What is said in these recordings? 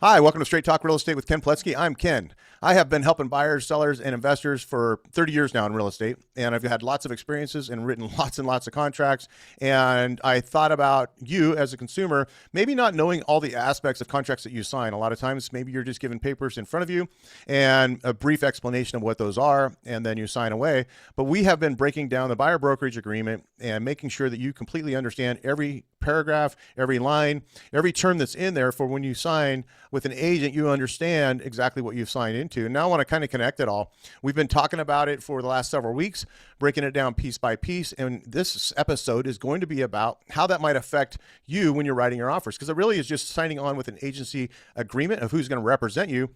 Hi, welcome to Straight Talk Real Estate with Ken Pletsky. I'm Ken. I have been helping buyers, sellers, and investors for 30 years now in real estate, and I've had lots of experiences and written lots and lots of contracts. And I thought about you as a consumer, maybe not knowing all the aspects of contracts that you sign. A lot of times, maybe you're just given papers in front of you and a brief explanation of what those are, and then you sign away. But we have been breaking down the buyer brokerage agreement and making sure that you completely understand every paragraph, every line, every term that's in there for when you sign with an agent, you understand exactly what you've signed into. And now I want to kind of connect it all. We've been talking about it for the last several weeks, breaking it down piece by piece. And this episode is going to be about how that might affect you when you're writing your offers, because it really is just signing on with an agency agreement of who's going to represent you.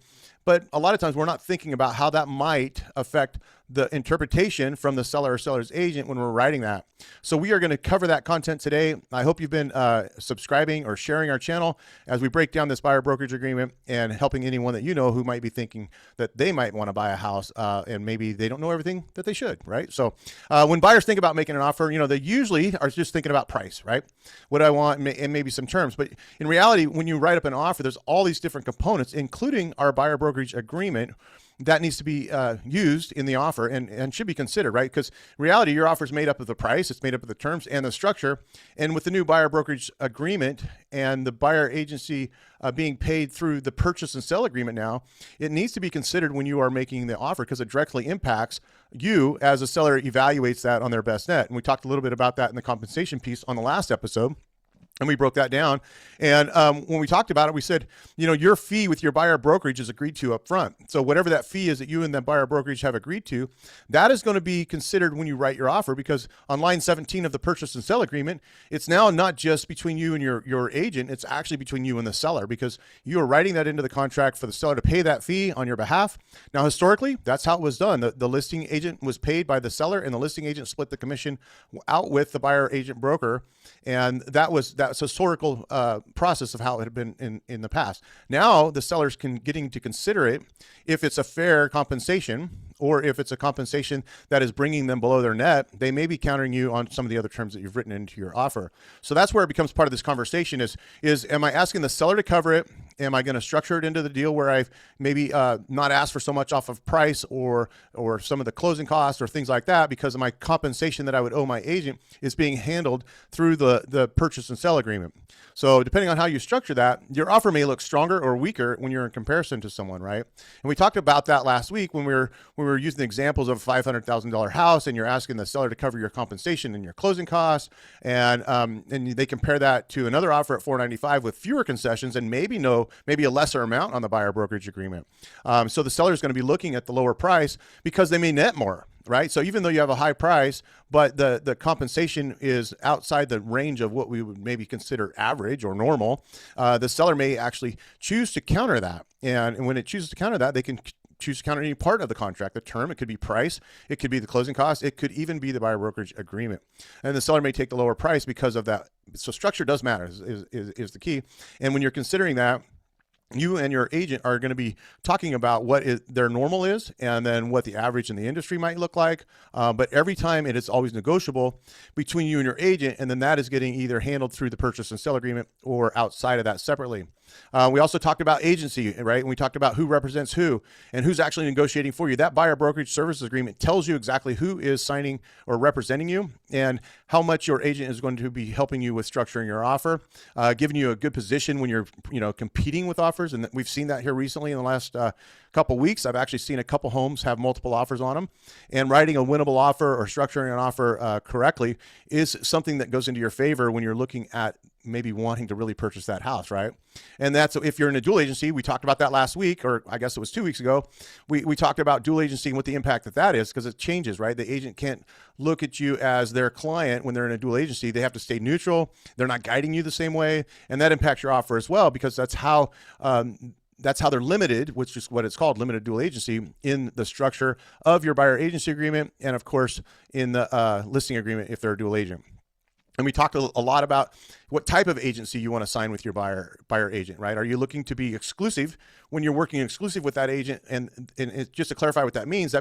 But a lot of times we're not thinking about how that might affect the interpretation from the seller or seller's agent when we're writing that. So we are going to cover that content today. I hope you've been subscribing or sharing our channel as we break down this buyer brokerage agreement and helping anyone that you know who might be thinking that they might want to buy a house and maybe they don't know everything that they should, right? So when buyers think about making an offer, they usually are just thinking about price, right? What I want and maybe some terms. But in reality, when you write up an offer, there's all these different components, including our buyer brokerage agreement, that needs to be used in the offer and should be considered, right? Because in reality, your offer is made up of the price, it's made up of the terms and the structure. And with the new buyer brokerage agreement and the buyer agency being paid through the purchase and sell agreement now, it needs to be considered when you are making the offer because it directly impacts you as a seller evaluates that on their best net. And we talked a little bit about that in the compensation piece on the last episode. And we broke that down. And when we talked about it, we said, your fee with your buyer brokerage is agreed to up front. So whatever that fee is that you and that buyer brokerage have agreed to, that is going to be considered when you write your offer, because on line 17 of the purchase and sell agreement, it's now not just between you and your agent, it's actually between you and the seller, because you are writing that into the contract for the seller to pay that fee on your behalf. Now, historically, that's how it was done. The listing agent was paid by the seller, and the listing agent split the commission out with the buyer agent broker. And that's historical process of how it had been in the past. Now the sellers getting to consider it if it's a fair compensation, or if it's a compensation that is bringing them below their net. They may be countering you on some of the other terms that you've written into your offer. So that's where it becomes part of this conversation is am I asking the seller to cover it? Am I going to structure it into the deal where I've maybe not asked for so much off of price or some of the closing costs or things like that, because of my compensation that I would owe my agent is being handled through the purchase and sell agreement. So depending on how you structure that, your offer may look stronger or weaker when you're in comparison to someone, right? And we talked about that last week when we were using the examples of a $500,000 house, and you're asking the seller to cover your compensation and your closing costs, and they compare that to another offer at $495 with fewer concessions and maybe a lesser amount on the buyer brokerage agreement. So the seller is going to be looking at the lower price because they may net more, right? So even though you have a high price, but the compensation is outside the range of what we would maybe consider average or normal, the seller may actually choose to counter that. And when it chooses to counter that, they can choose to counter any part of the contract, the term. It could be price, it could be the closing costs, it could even be the buyer brokerage agreement. And the seller may take the lower price because of that. So structure does matter is the key. And when you're considering that, you and your agent are going to be talking about what their normal is, and then what the average in the industry might look like. But every time it is always negotiable between you and your agent, and then that is getting either handled through the purchase and sell agreement or outside of that separately. We also talked about agency, right? And we talked about who represents who and who's actually negotiating for you. That buyer brokerage services agreement tells you exactly who is signing or representing you and how much your agent is going to be helping you with structuring your offer, giving you a good position when you're, competing with offers. And we've seen that here recently in the last couple weeks. I've actually seen a couple homes have multiple offers on them, and writing a winnable offer or structuring an offer correctly is something that goes into your favor when you're looking at maybe wanting to really purchase that house, right? And that's if you're in a dual agency. We talked about that last week, or I guess it was 2 weeks ago. We talked about dual agency and what the impact that is, because it changes, right? The agent can't look at you as their client when they're in a dual agency. They have to stay neutral. They're not guiding you the same way, and that impacts your offer as well, because that's how they're limited, which is what it's called, limited dual agency, in the structure of your buyer agency agreement, and of course in the listing agreement if they're a dual agent. And we talked a lot about what type of agency you want to sign with your buyer agent, right? Are you looking to be exclusive when you're working exclusive with that agent? And just to clarify what that means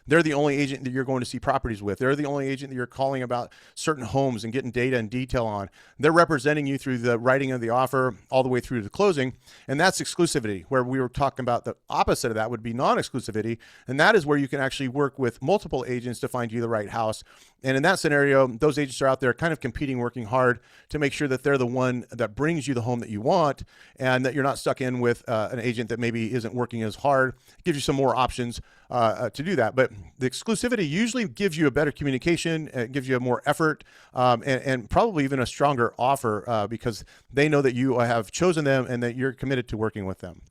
they're the only agent that you're going to see properties with. They're the only agent that you're calling about certain homes and getting data and detail on. They're representing you through the writing of the offer all the way through to closing. And that's exclusivity, where we were talking about the opposite of that would be non-exclusivity. And that is where you can actually work with multiple agents to find you the right house. And in that scenario, those agents are out there kind of competing, working hard to make sure that they're the one that brings you the home that you want, and that you're not stuck in with an agent that maybe isn't working as hard. It gives you some more options to do that. But the exclusivity usually gives you a better communication, it gives you a more effort, and probably even a stronger offer because they know that you have chosen them and that you're committed to working with them.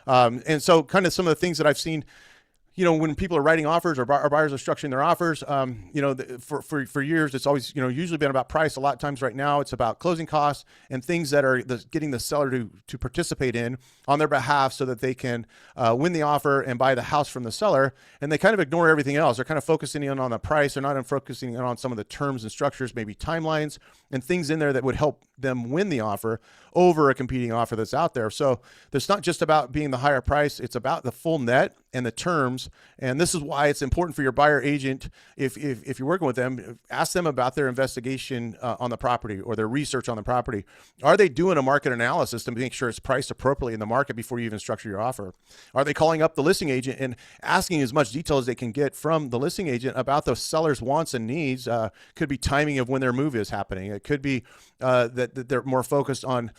And so kind of some of the things that I've seen, when people are writing offers or buyers are structuring their offers, for years, it's always, usually been about price. A lot of times right now, it's about closing costs and things that are getting the seller to participate in on their behalf so that they can win the offer and buy the house from the seller. And they kind of ignore everything else. They're kind of focusing in on the price. They're not focusing in on some of the terms and structures, maybe timelines and things in there that would help them win the offer over a competing offer that's out there. So it's not just about being the higher price. It's about the full net and the terms. And this is why it's important for your buyer agent, if you're working with them, ask them about their investigation on the property or their research on the property. Are they doing a market analysis to make sure it's priced appropriately in the market before you even structure your offer? Are they calling up the listing agent and asking as much detail as they can get from the listing agent about the seller's wants and needs? Could be timing of when their move is happening. It could be that they're more focused on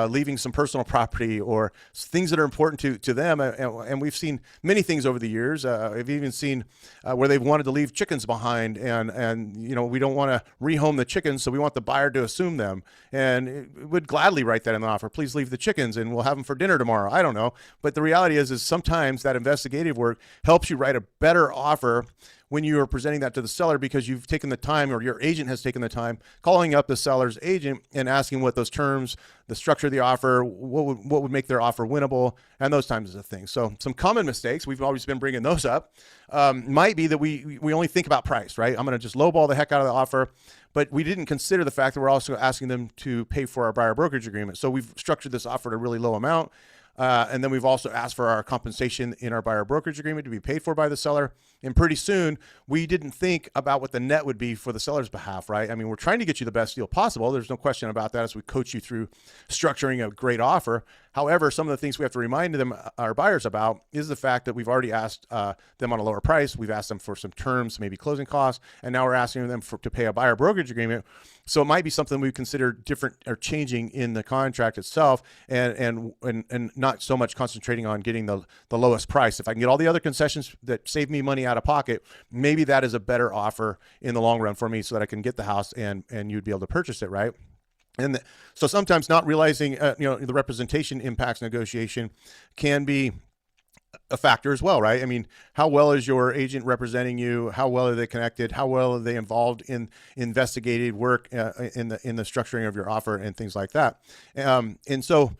leaving some personal property or things that are important to them. And we've seen many things over the years. I've even seen where they've wanted to leave chickens behind, and we don't want to rehome the chickens, so we want the buyer to assume them. And it would gladly write that in the offer. Please leave the chickens, and we'll have them for dinner tomorrow. I don't know, but the reality is sometimes that investigative work helps you write a better offer when you are presenting that to the seller, because you've taken the time, or your agent has taken the time, calling up the seller's agent and asking what those terms, the structure of the offer, what would make their offer winnable, and those kinds of things. So some common mistakes, we've always been bringing those up, might be that we only think about price, right? I'm going to just lowball the heck out of the offer, but we didn't consider the fact that we're also asking them to pay for our buyer brokerage agreement. So we've structured this offer at a really low amount. And then we've also asked for our compensation in our buyer brokerage agreement to be paid for by the seller. And pretty soon, we didn't think about what the net would be for the seller's behalf, right? I mean, we're trying to get you the best deal possible. There's no question about that as we coach you through structuring a great offer. However, some of the things we have to remind them, our buyers, about is the fact that we've already asked them on a lower price. We've asked them for some terms, maybe closing costs, and now we're asking them to pay a buyer brokerage agreement. So it might be something we consider different or changing in the contract itself, and not so much concentrating on getting the lowest price. If I can get all the other concessions that save me money out of pocket, maybe that is a better offer in the long run for me, so that I can get the house and you'd be able to purchase it, right? And so sometimes not realizing, the representation impacts negotiation can be a factor as well, right? I mean, how well is your agent representing you? How well are they connected? How well are they involved in investigative work in the structuring of your offer and things like that? And so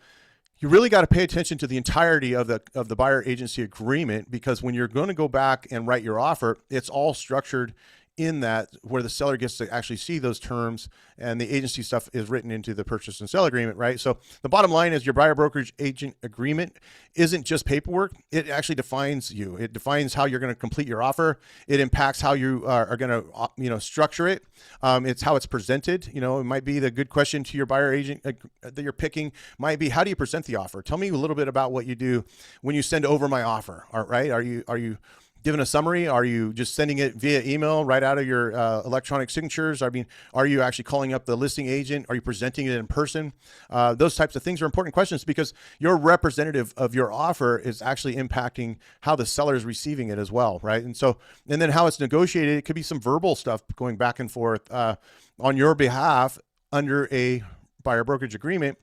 you really got to pay attention to the entirety of the buyer agency agreement, because when you're going to go back and write your offer, it's all structured in that, where the seller gets to actually see those terms, and the agency stuff is written into the purchase and sale agreement, right? So the bottom line is your buyer brokerage agent agreement isn't just paperwork. It actually defines you. It defines how you're going to complete your offer. It impacts how you are going to, structure it. It's how it's presented. It might be the good question to your buyer agent that you're picking might be, how do you present the offer? Tell me a little bit about what you do when you send over my offer. All right. Are you given a summary? Are you just sending it via email right out of your electronic signatures? I mean, are you actually calling up the listing agent? Are you presenting it in person? Those types of things are important questions, because your representative of your offer is actually impacting how the seller is receiving it as well, right? And then how it's negotiated. It could be some verbal stuff going back and forth on your behalf under a buyer brokerage agreement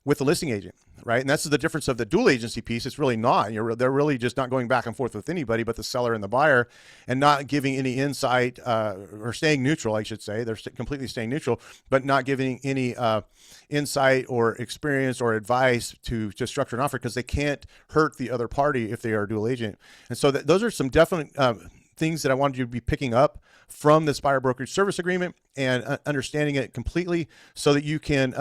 with the listing agent, right? And that's the difference of the dual agency piece. It's really not. They're really just not going back and forth with anybody but the seller and the buyer, and not giving any insight or staying neutral, I should say. They're completely staying neutral, but not giving any insight or experience or advice to structure an offer, because they can't hurt the other party if they are a dual agent. And so those are some definite things that I wanted you to be picking up from this buyer brokerage service agreement. and understanding it completely so that you can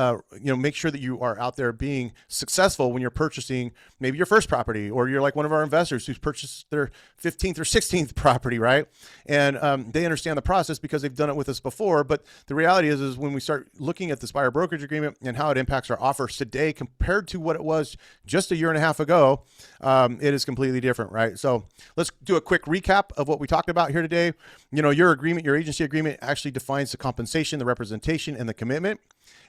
make sure that you are out there being successful when you're purchasing maybe your first property, or you're like one of our investors who's purchased their 15th or 16th property, right? And they understand the process because they've done it with us before. But the reality is when we start looking at this buyer brokerage agreement and how it impacts our offers today compared to what it was just a year and a half ago, it is completely different, right? So let's do a quick recap of what we talked about here today. Your agreement, your agency agreement actually defines the compensation, the representation, and the commitment.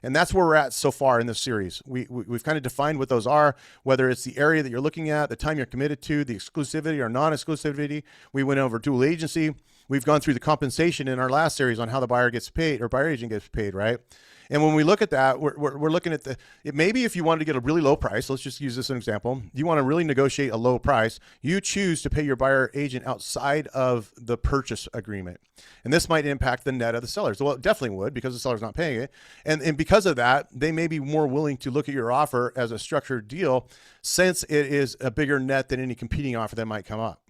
And that's where we're at so far in this series. We've kind of defined what those are, whether it's the area that you're looking at, the time you're committed to, the exclusivity or non-exclusivity. We went over dual agency. We've gone through the compensation in our last series on how the buyer gets paid, or buyer agent gets paid, right? And when we look at that, we're looking at maybe if you wanted to get a really low price, let's just use this as an example. You want to really negotiate a low price. You choose to pay your buyer agent outside of the purchase agreement. And this might impact the net of the sellers. Well, it definitely would, because the seller's not paying it. And because of that, they may be more willing to look at your offer as a structured deal, since it is a bigger net than any competing offer that might come up.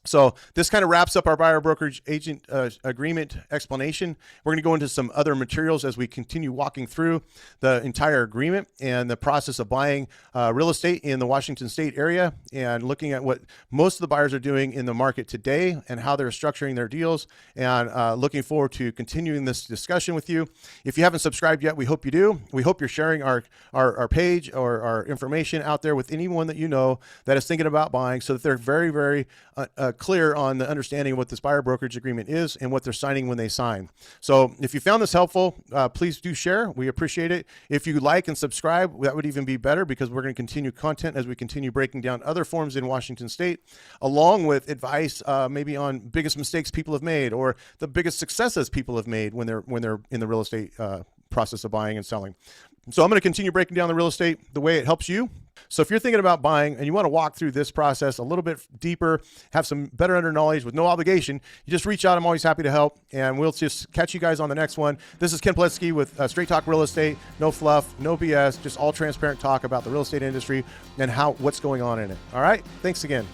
So this kind of wraps up our buyer brokerage agent agreement explanation. We're going to go into some other materials as we continue walking through the entire agreement and the process of buying real estate in the Washington State area, and looking at what most of the buyers are doing in the market today and how they're structuring their deals, and looking forward to continuing this discussion with you. If you haven't subscribed yet, we hope you do. We hope you're sharing our page or our information out there with anyone that you know that is thinking about buying, so that they're very, very clear on the understanding of what this buyer brokerage agreement is and what they're signing when they sign. So if you found this helpful, please do share. We appreciate it. If you like and subscribe, that would even be better, because we're going to continue content as we continue breaking down other forms in Washington State, along with advice maybe on biggest mistakes people have made, or the biggest successes people have made when they're in the real estate process of buying and selling. So I'm going to continue breaking down the real estate the way it helps you. So if you're thinking about buying and you want to walk through this process a little bit deeper, have some better under knowledge with no obligation, you just reach out. I'm always happy to help, and we'll just catch you guys on the next one. This is Ken Pletsky with Straight Talk Real Estate. No fluff, no BS, just all transparent talk about the real estate industry and what's going on in it. All right. Thanks again.